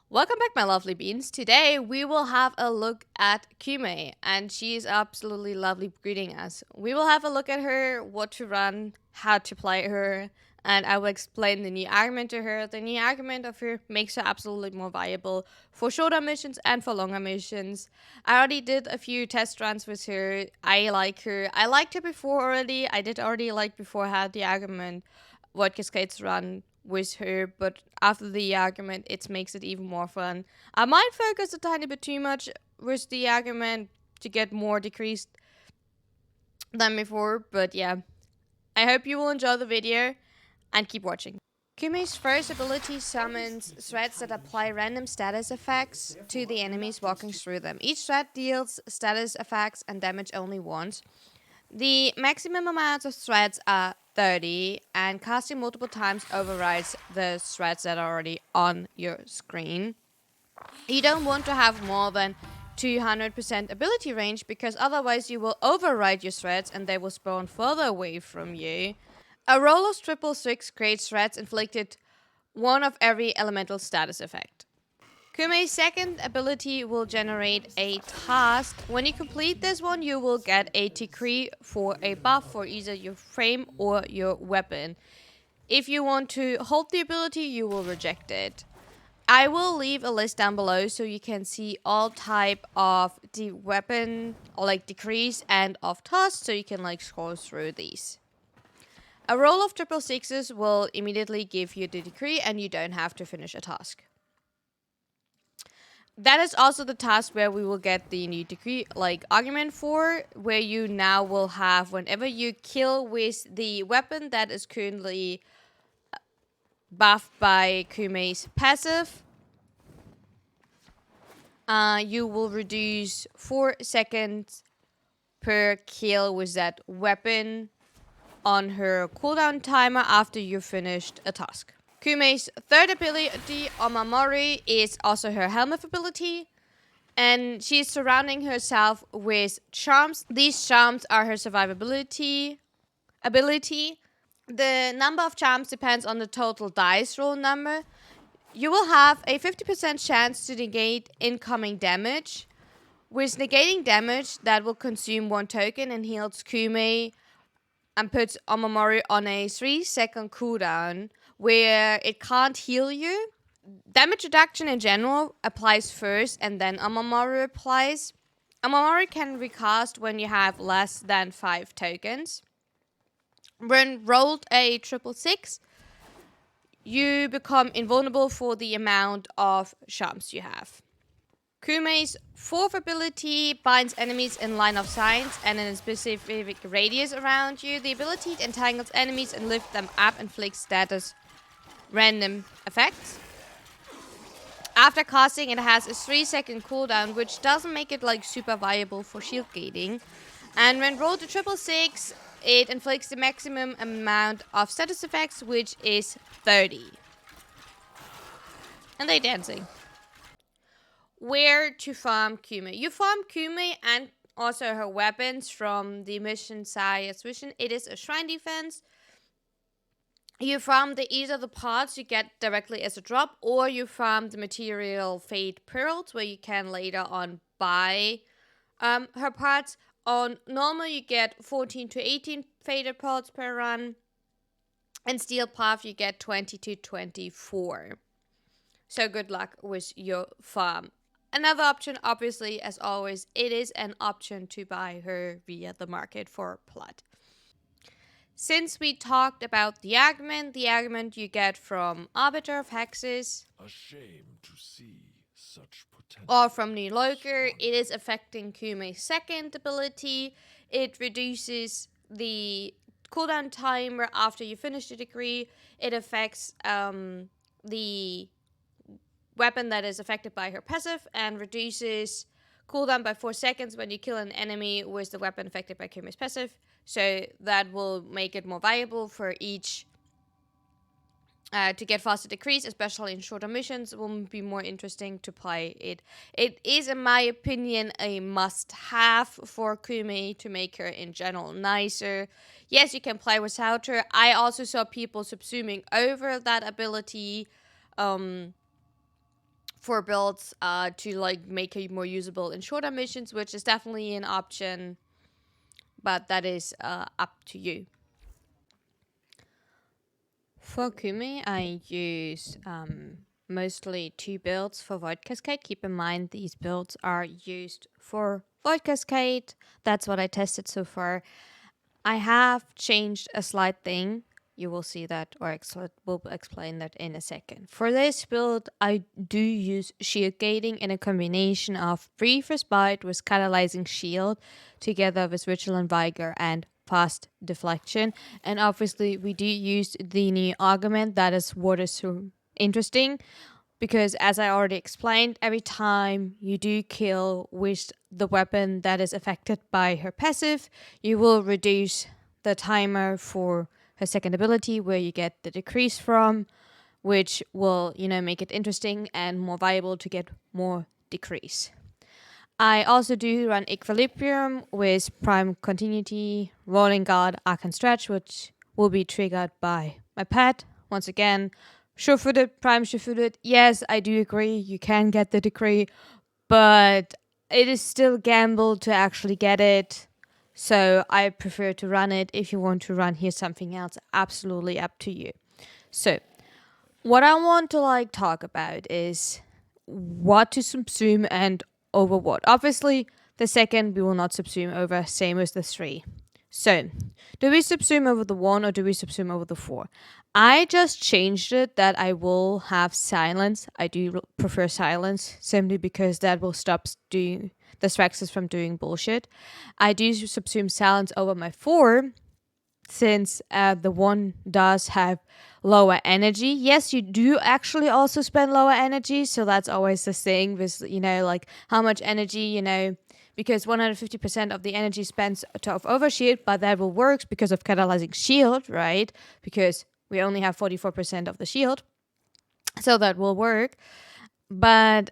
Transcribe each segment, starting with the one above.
Welcome back, my lovely beans. Today we will have a look at Koumei, and she is absolutely lovely greeting us. We will have a look at her, what to run, how to play her, and I will explain the new argument to her. The new argument of her makes her absolutely more viable for shorter missions and for longer missions. I already did a few test runs with her. I like her. I liked her before already. I did already like before I had the argument what Cascades run with her, but after the argument, it makes it even more fun. I might focus a tiny bit too much with the argument to get more decreased than before, but yeah. I hope you will enjoy the video and keep watching. Koumei's first ability summons threads that apply random status effects to the enemies walking through them. Each thread deals status effects and damage only once. The maximum amount of threads are 30, and casting multiple times overrides the threads that are already on your screen. You don't want to have more than 200% ability range, because otherwise you will override your threads and they will spawn further away from you. A roll of 666 creates threads inflicted one of every elemental status effect. Koumei's second ability will generate a task. When you complete this one, you will get a decree for a buff for either your frame or your weapon. If you want to hold the ability, you will reject it. I will leave a list down below so you can see all type of the weapon or like decrees and of tasks, so you can like scroll through these. A roll of 666s will immediately give you the decree and you don't have to finish a task. That is also the task where we will get the new decree, like Augment for, where you now will have, whenever you kill with the weapon that is currently buffed by Koumei's passive, you will reduce 4 seconds per kill with that weapon on her cooldown timer after you finished a task. Koumei's third ability, Omamori, is also her helmet ability, and she's surrounding herself with charms. These charms are her survivability ability. The number of charms depends on the total dice roll number. You will have a 50% chance to negate incoming damage. With negating damage, that will consume 1 token and heals Koumei and puts Omamori on a 3-second cooldown where it can't heal you. Damage reduction in general applies first and then Omamori applies. Omamori can recast when you have less than 5 tokens. When rolled a 666, you become invulnerable for the amount of charms you have. Koumei's fourth ability binds enemies in line of sight and in a specific radius around you. The ability entangles enemies and lifts them up, inflicts status random effects. After casting, it has a 3-second cooldown, which doesn't make it like super viable for shield gating. And when rolled to 666, it inflicts the maximum amount of status effects, which is 30. And they dancing. Where to farm Koumei? You farm Koumei and also her weapons from the mission Saya's mission. It is a shrine defense. You farm either the parts you get directly as a drop, or you farm the material Fade Pearls, where you can later on buy her parts. On normal, you get 14 to 18 Faded Pearls per run. And Steel Path, you get 20 to 24. So good luck with your farm. Another option, obviously, as always, it is an option to buy her via the market for plat. Since we talked about the Augment you get from Arbiter of Hexes, A shame to see such potential. or from New Loker, it is affecting Koumei's second ability. It reduces the cooldown timer after you finish the decree. It affects the weapon that is affected by her passive and reduces cooldown by 4 seconds when you kill an enemy with the weapon affected by Koumei's passive. So that will make it more viable for each to get faster decrees, especially in shorter missions. It will be more interesting to play it. It is, in my opinion, a must-have for Koumei to make her in general nicer. Yes, you can play without her. I also saw people subsuming over that ability for builds to like make it more usable in shorter missions, which is definitely an option, but that is up to you. For Koumei, I use mostly 2 builds for Void Cascade. Keep in mind these builds are used for Void Cascade. That's what I tested so far. I have changed a slight thing. You will see that, or we'll explain that in a second. For this build, I do use shield gating in a combination of brief respite with catalyzing shield together with vigilant vigor and fast deflection. And obviously, we do use the new Augment. That is what is so interesting, because as I already explained, every time you do kill with the weapon that is affected by her passive, you will reduce the timer for her second ability, where you get the decrease from, which will, make it interesting and more viable to get more decrease. I also do run Equilibrium with Prime Continuity, Rolling Guard, Archon Stretch, which will be triggered by my pet. Once again, sure-footed, prime sure-footed. Yes, I do agree, you can get the degree, but it is still gamble to actually get it. So I prefer to run it. If you want to run here something else, absolutely up to you. So what I want to talk about is what to subsume and over what. Obviously, the second we will not subsume over, same as the 3. So, do we subsume over the 1 or do we subsume over the 4? I just changed it that I will have silence. I do prefer silence simply because that will stop doing the Straxes from doing bullshit. I do subsume silence over my 4 since the 1 does have lower energy. Yes, you do actually also spend lower energy, so that's always the thing with, how much energy, because 150% of the energy spent of overshield, but that will work because of catalyzing shield, right? Because we only have 44% of the shield, so that will work. But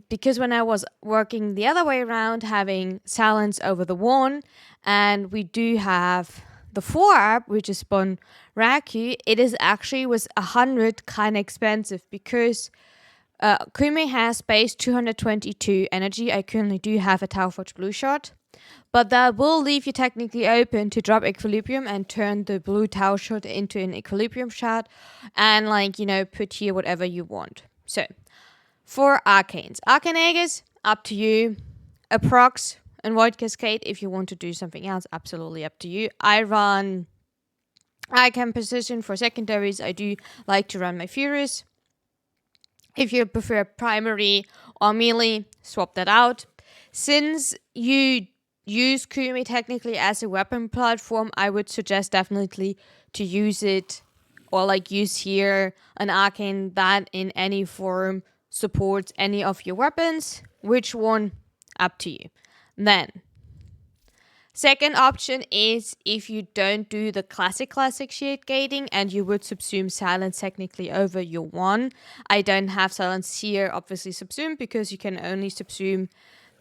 because when I was working the other way around, having silence over the 1, and we do have the 4 up, which is Bon Raku, it is actually was 100 kind of expensive because Koumei has base 222 energy. I currently do have a Tauforge Blue Shot, but that will leave you technically open to drop Equilibrium and turn the blue Tau Shot into an Equilibrium shot and put here whatever you want. So for Arcanes, Arcane Aegis, up to you. Approx and Void Cascade, if you want to do something else, absolutely up to you. I run Icon Position for secondaries. I do like to run my Furious. If you prefer primary or melee, swap that out. Since you use Koumei technically as a weapon platform, I would suggest definitely to use it or use here an arcane that in any form supports any of your weapons. Which one? Up to you. Then, second option is if you don't do the classic shield gating and you would subsume silence technically over your 1. I don't have silence here obviously subsumed because you can only subsume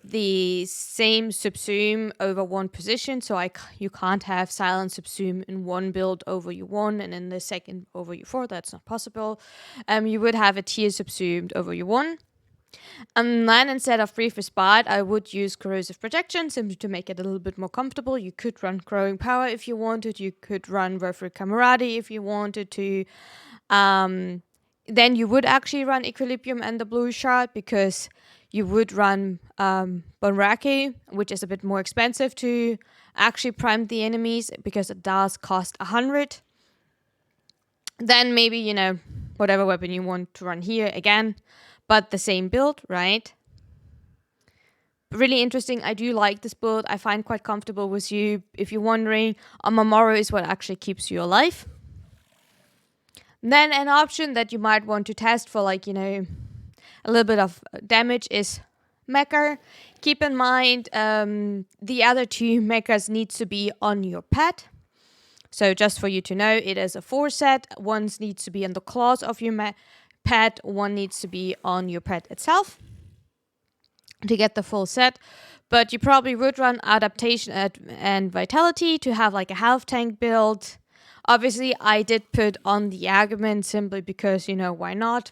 the same subsume over 1 position, so you can't have silence subsume in 1 build over your 1 and in the second over your 4. That's not possible. You would have a tier subsumed over your 1. And then instead of brief respite, I would use corrosive protection simply to make it a little bit more comfortable. You could run growing power if you wanted. You could run Warframe Camaraderie if you wanted to. Then you would actually run Equilibrium and the blue shard because you would run Bonraki, which is a bit more expensive to actually prime the enemies because it does cost 100. Then maybe, whatever weapon you want to run here again, but the same build, right? Really interesting. I do like this build. I find quite comfortable with you. If you're wondering, Amamoro is what actually keeps you alive. Then an option that you might want to test for a little bit of damage is Mecha. Keep in mind the other 2 mechas needs to be on your pet. So just for you to know, it is a 4 set. 1 needs to be on the claws of your pet. 1 needs to be on your pet itself to get the full set. But you probably would run Adaptation and Vitality to have a health tank build. Obviously, I did put on the Augment simply because, why not?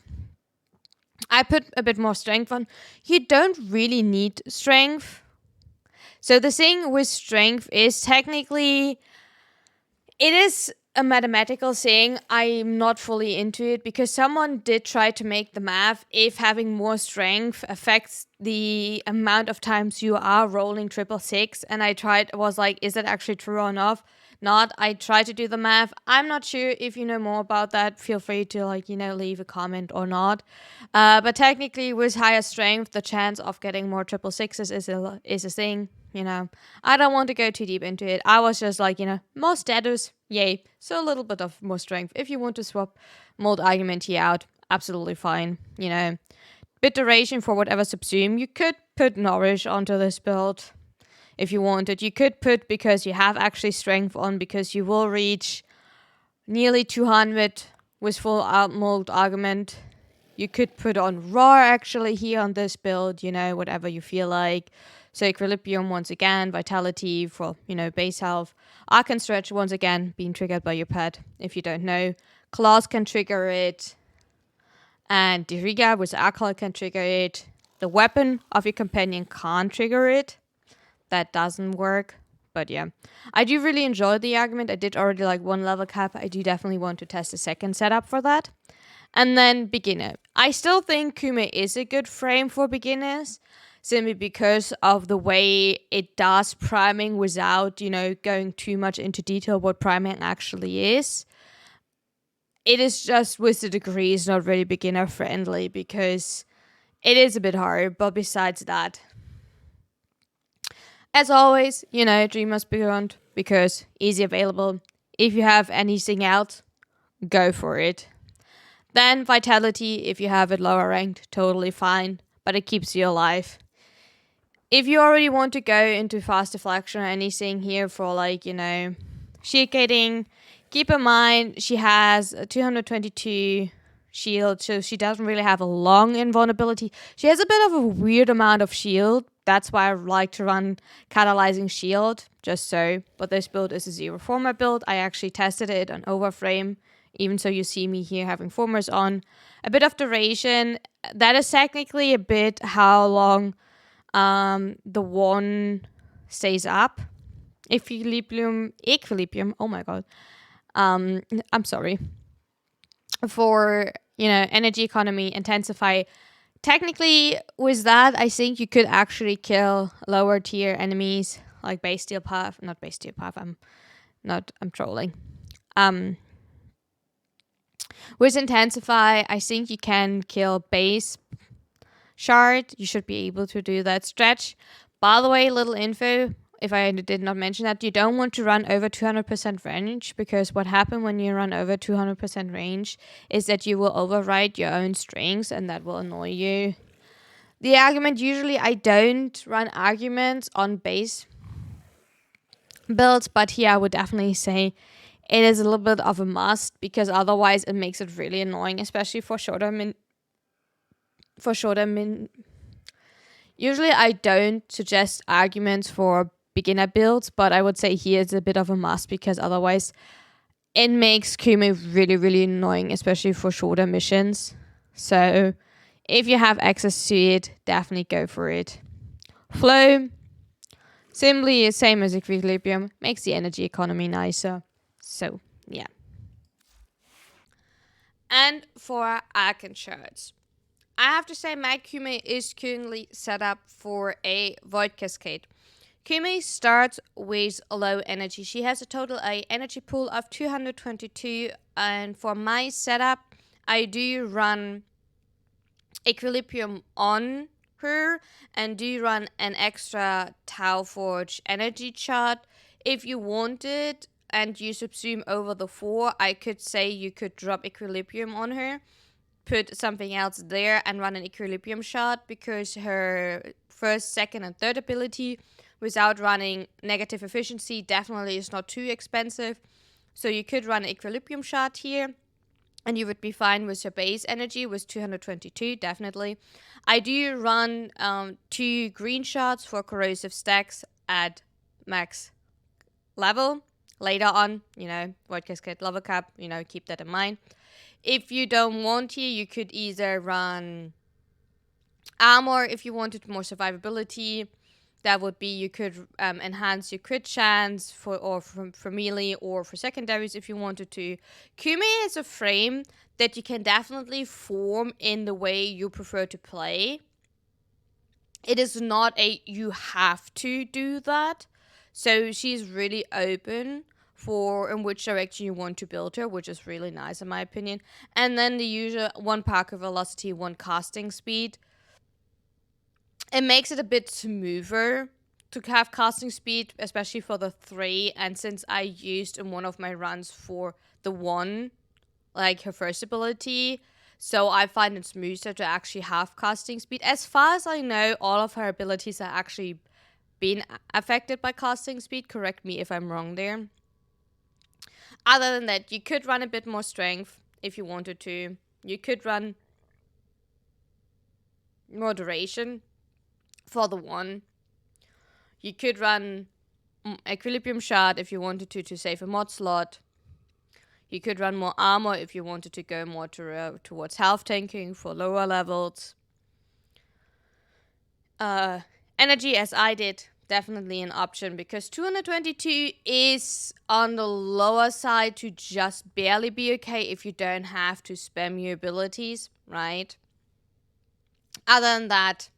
I put a bit more strength on. You don't really need strength. So the thing with strength is technically it is a mathematical thing. I'm not fully into it because someone did try to make the math if having more strength affects the amount of times you are rolling triple six. And I tried, was like, is that actually true or not? Not. I tried to do the math. I'm not sure. If you know more about that, feel free to leave a comment or not. But technically, with higher strength, the chance of getting more triple sixes is a thing. I don't want to go too deep into it. I was just like, more status, yay. So a little bit of more strength. If you want to swap mold argument here out, absolutely fine. Bit duration for whatever subsume. You could put nourish onto this build if you wanted. You could put, because you have actually strength on, because you will reach nearly 200 with full out mold argument. You could put on raw actually here on this build, whatever you feel like. So Equilibrium once again, Vitality for, base health. Archon Stretch once again being triggered by your pet, if you don't know. Claws can trigger it. And Diriga with Alcohol can trigger it. The weapon of your companion can't trigger it. That doesn't work. But yeah, I do really enjoy the argument. I did already like one level cap. I do definitely want to test a second setup for that. And then beginner. I still think Koumei is a good frame for beginners, simply because of the way it does priming without, going too much into detail what priming actually is. It is just with the degrees not really beginner friendly because it is a bit hard. But besides that, as always, Dreamers Beyond, because easy available. If you have anything else, go for it. Then Vitality, if you have it lower ranked, totally fine, but it keeps you alive. If you already want to go into fast deflection or anything here for shield gating, keep in mind she has a 222 shield, so she doesn't really have a long invulnerability. She has a bit of a weird amount of shield. That's why I like to run catalyzing shield, just so. But this build is a zero format build. I actually tested it on Warframe, even so you see me here having formers on. A bit of duration. That is technically a bit how long the one stays up. Equilibrium, oh my god. I'm sorry. For, energy economy, intensify. Technically, with that, I think you could actually kill lower tier enemies like base steel path. Not base steel path. I'm trolling. With intensify, I think you can kill base shard. You should be able to do that. Stretch. By the way, little info. If I did not mention that, you don't want to run over 200% range, because what happens when you run over 200% range is that you will override your own strings, and that will annoy you. The argument, usually I don't run arguments on base builds, but here I would definitely say it is a little bit of a must, because otherwise it makes it really annoying, especially for shorter min. Usually I don't suggest arguments for beginner builds, but I would say here it's a bit of a must, because otherwise it makes Koumei really, really annoying, especially for shorter missions. So if you have access to it, definitely go for it. Flow, simply same as Equilibrium, makes the energy economy nicer. So yeah. And for Archon Shards, I have to say my Koumei is currently set up for a Void Cascade. Koumei starts with low energy. She has a total energy pool of 222, and for my setup, I do run Equilibrium on her and do run an extra Tau Forge energy chart. If you wanted and you subsume over the 4, I could say you could drop Equilibrium on her, put something else there, and run an Equilibrium shot, because her first, second, and third ability without running negative efficiency definitely is not too expensive. So you could run an Equilibrium shot here, and you would be fine with your base energy with 222, definitely. I do run 2 green shots for corrosive stacks at max level. Later on, Void Cascade level cap, keep that in mind. If you don't want here, you could either run Armor, if you wanted more survivability, that would be you could enhance your crit chance for melee or for secondaries if you wanted to. Koumei is a frame that you can definitely form in the way you prefer to play. It is not a you have to do that. So she's really open for in which direction you want to build her, which is really nice in my opinion. And then the usual one power velocity, one casting speed. It makes it a bit smoother to have casting speed, especially for the 3. And since I used in one of my runs for the 1, like her first ability, so I find it smoother to actually have casting speed. As far as I know, all of her abilities are actually been affected by casting speed. Correct me if I'm wrong there. Other than that, you could run a bit more strength if you wanted to. You could run more duration for the 1. You could run Equilibrium Shard if you wanted to save a mod slot. You could run more armor if you wanted to go more towards health tanking for lower levels. Energy, as I did, definitely an option because 222 is on the lower side to just barely be okay if you don't have to spam your abilities, right? Other than that,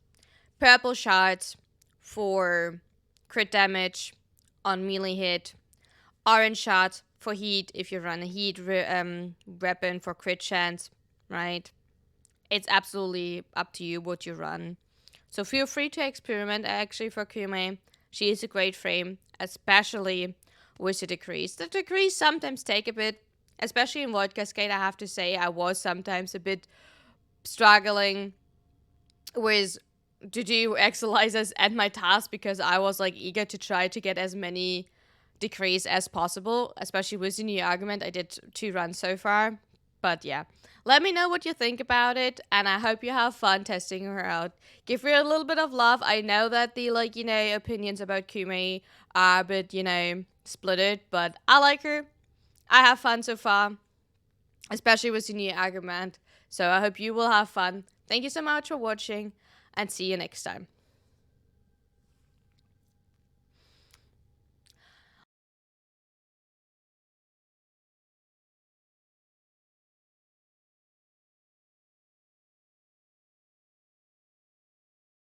purple shards for crit damage on melee hit, orange shards for heat if you run a heat weapon for crit chance, right? It's absolutely up to you what you run. So feel free to experiment actually for Koumei. She is a great frame, especially with the decrease. The decrease sometimes take a bit, especially in Void Cascade, I have to say I was sometimes a bit struggling with to do exercises and my task because I was like eager to try to get as many decrease as possible, especially with the new argument. I did 2 runs so far. But yeah, let me know what you think about it, and I hope you have fun testing her out. Give her a little bit of love. I know that the opinions about Koumei are a bit splitted, but I like her. I have fun so far, especially with the new argument. So I hope you will have fun. Thank you so much for watching, and see you next time.